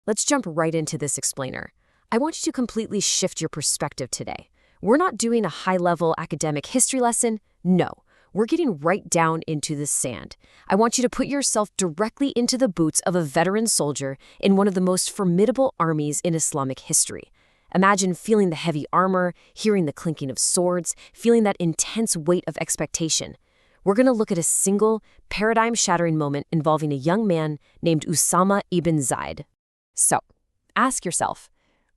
Let's jump right into this explainer. I want you to completely shift your perspective today. We're not doing a high-level academic history lesson. No, we're getting right down into the sand. I want you to put yourself directly into the boots of a veteran soldier in one of the most formidable armies in Islamic history. Imagine feeling the heavy armor, hearing the clinking of swords, feeling that intense weight of expectation. We're going to look at a single, paradigm-shattering moment involving a young man named Usamah ibn Zayd. So, ask yourself,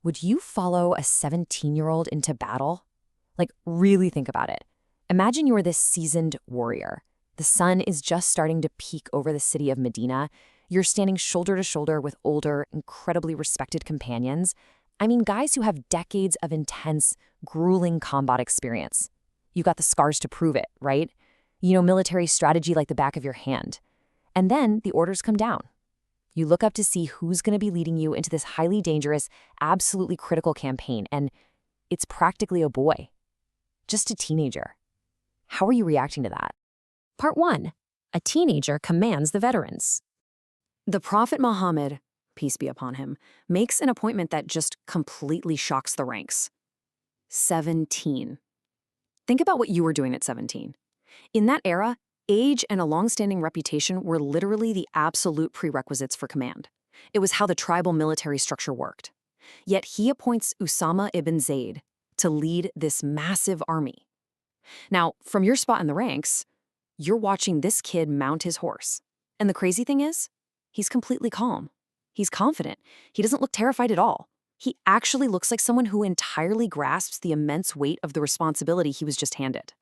would you follow a 17-year-old into battle? Like, really think about it. Imagine you're this seasoned warrior. The sun is just starting to peek over the city of Medina. You're standing shoulder to shoulder with older, incredibly respected companions. I mean, guys who have decades of intense, grueling combat experience. You got the scars to prove it, right? You know military strategy like the back of your hand. And then the orders come down. You look up to see who's going to be leading you into this highly dangerous, absolutely critical campaign, and it's practically a boy. Just a teenager. How are you reacting to that? Part 1. A teenager commands the veterans. The Prophet Muhammad, peace be upon him, makes an appointment that just completely shocks the ranks. 17. Think about what you were doing at 17. In that era, age and a long-standing reputation were literally the absolute prerequisites for command. It was how the tribal military structure worked. Yet he appoints Usamah ibn Zayd to lead this massive army. Now, from your spot in the ranks, you're watching this kid mount his horse. And the crazy thing is, he's completely calm. He's confident. He doesn't look terrified at all. He actually looks like someone who entirely grasps the immense weight of the responsibility he was just handed.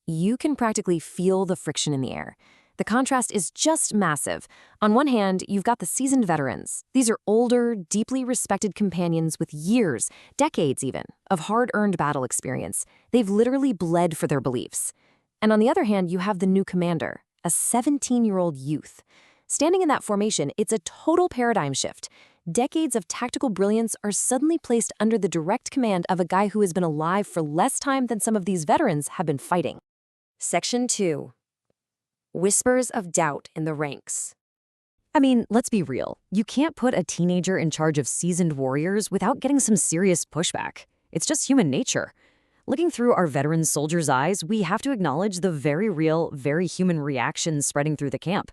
You can practically feel the friction in the air. The contrast is just massive. On one hand, you've got the seasoned veterans. These are older, deeply respected companions with years, decades even, of hard-earned battle experience. They've literally bled for their beliefs. And on the other hand, you have the new commander, a 17-year-old youth. Standing in that formation, it's a total paradigm shift. Decades of tactical brilliance are suddenly placed under the direct command of a guy who has been alive for less time than some of these veterans have been fighting. Section 2. Whispers of doubt in the ranks. I mean, let's be real. You can't put a teenager in charge of seasoned warriors without getting some serious pushback. It's just human nature. Looking through our veteran soldiers' eyes, we have to acknowledge the very real, very human reactions spreading through the camp.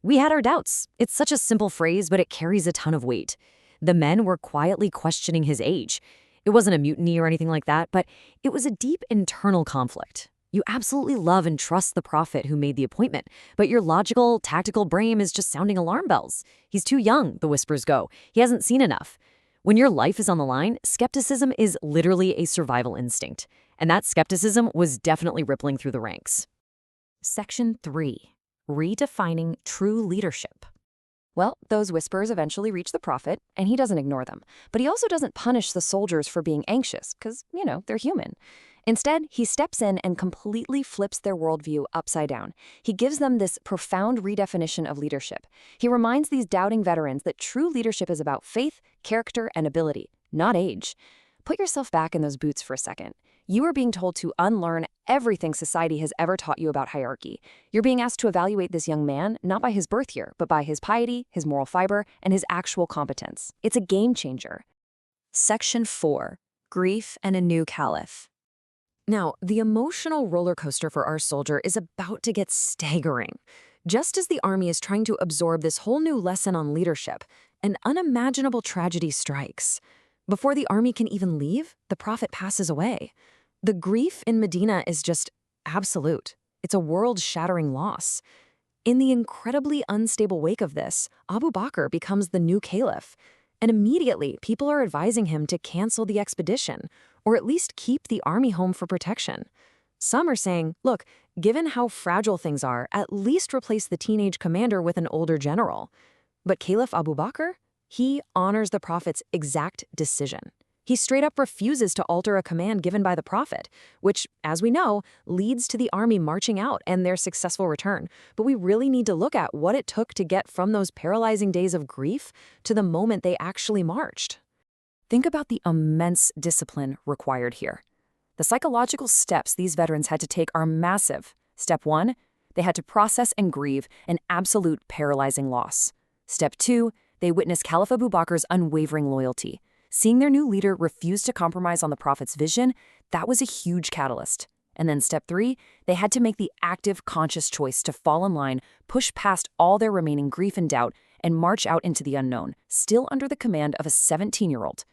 We had our doubts. It's such a simple phrase, but it carries a ton of weight. The men were quietly questioning his age. It wasn't a mutiny or anything like that, but it was a deep internal conflict. You absolutely love and trust the prophet who made the appointment, but your logical, tactical brain is just sounding alarm bells. He's too young, the whispers go. He hasn't seen enough. When your life is on the line, skepticism is literally a survival instinct. And that skepticism was definitely rippling through the ranks. Section 3. Redefining true leadership. Well, those whispers eventually reach the prophet, and he doesn't ignore them. But he also doesn't punish the soldiers for being anxious, because, they're human. Instead, he steps in and completely flips their worldview upside down. He gives them this profound redefinition of leadership. He reminds these doubting veterans that true leadership is about faith, character, and ability, not age. Put yourself back in those boots for a second. You are being told to unlearn everything society has ever taught you about hierarchy. You're being asked to evaluate this young man not by his birth year, but by his piety, his moral fiber, and his actual competence. It's a game changer. Section 4. Grief and a new caliph. Now, the emotional roller coaster for our soldier is about to get staggering. Just as the army is trying to absorb this whole new lesson on leadership, an unimaginable tragedy strikes. Before the army can even leave, the prophet passes away. The grief in Medina is just absolute. It's a world-shattering loss. In the incredibly unstable wake of this, Abu Bakr becomes the new caliph. And immediately, people are advising him to cancel the expedition, or at least keep the army home for protection. Some are saying, look, given how fragile things are, at least replace the teenage commander with an older general. But Caliph Abu Bakr, he honors the prophet's exact decision. He straight up refuses to alter a command given by the prophet, which, as we know, leads to the army marching out and their successful return. But we really need to look at what it took to get from those paralyzing days of grief to the moment they actually marched. Think about the immense discipline required here. The psychological steps these veterans had to take are massive. Step 1, they had to process and grieve an absolute paralyzing loss. Step 2, they witnessed Caliph Abu Bakr's unwavering loyalty. Seeing their new leader refuse to compromise on the Prophet's vision, that was a huge catalyst. And then step 3, they had to make the active, conscious choice to fall in line, push past all their remaining grief and doubt, and march out into the unknown, still under the command of a 17-year-old.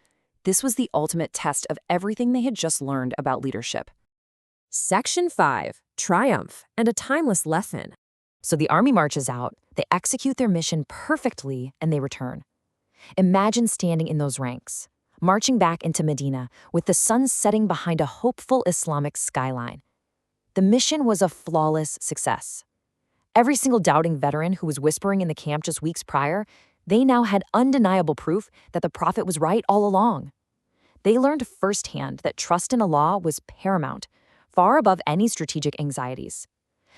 This was the ultimate test of everything they had just learned about leadership. Section 5. Triumph and a timeless lesson. So the army marches out, they execute their mission perfectly, and they return. Imagine standing in those ranks, marching back into Medina with the sun setting behind a hopeful Islamic skyline. The mission was a flawless success. Every single doubting veteran who was whispering in the camp just weeks prior, they now had undeniable proof that the Prophet was right all along. They learned firsthand that trust in Allah was paramount, far above any strategic anxieties.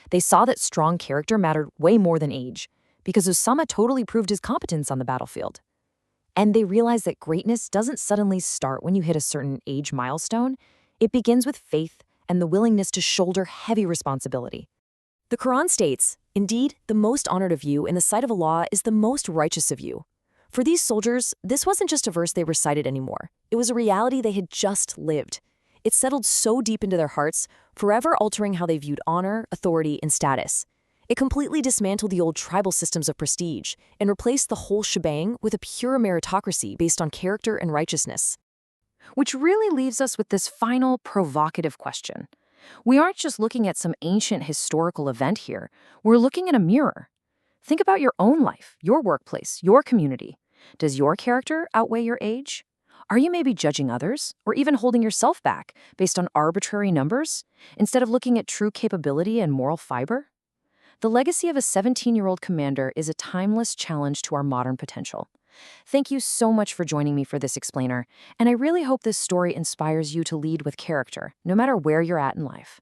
They saw that strong character mattered way more than age, because Usamah totally proved his competence on the battlefield. And they realized that greatness doesn't suddenly start when you hit a certain age milestone. It begins with faith and the willingness to shoulder heavy responsibility. The Qur'an states, "Indeed, the most honored of you in the sight of Allah is the most righteous of you." For these soldiers, this wasn't just a verse they recited anymore. It was a reality they had just lived. It settled so deep into their hearts, forever altering how they viewed honor, authority, and status. It completely dismantled the old tribal systems of prestige and replaced the whole shebang with a pure meritocracy based on character and righteousness. Which really leaves us with this final provocative question. We aren't just looking at some ancient historical event here. We're looking in a mirror. Think about your own life, your workplace, your community. Does your character outweigh your age? Are you maybe judging others, or even holding yourself back based on arbitrary numbers, instead of looking at true capability and moral fiber? The legacy of a 17-year-old commander is a timeless challenge to our modern potential. Thank you so much for joining me for this explainer, and I really hope this story inspires you to lead with character, no matter where you're at in life.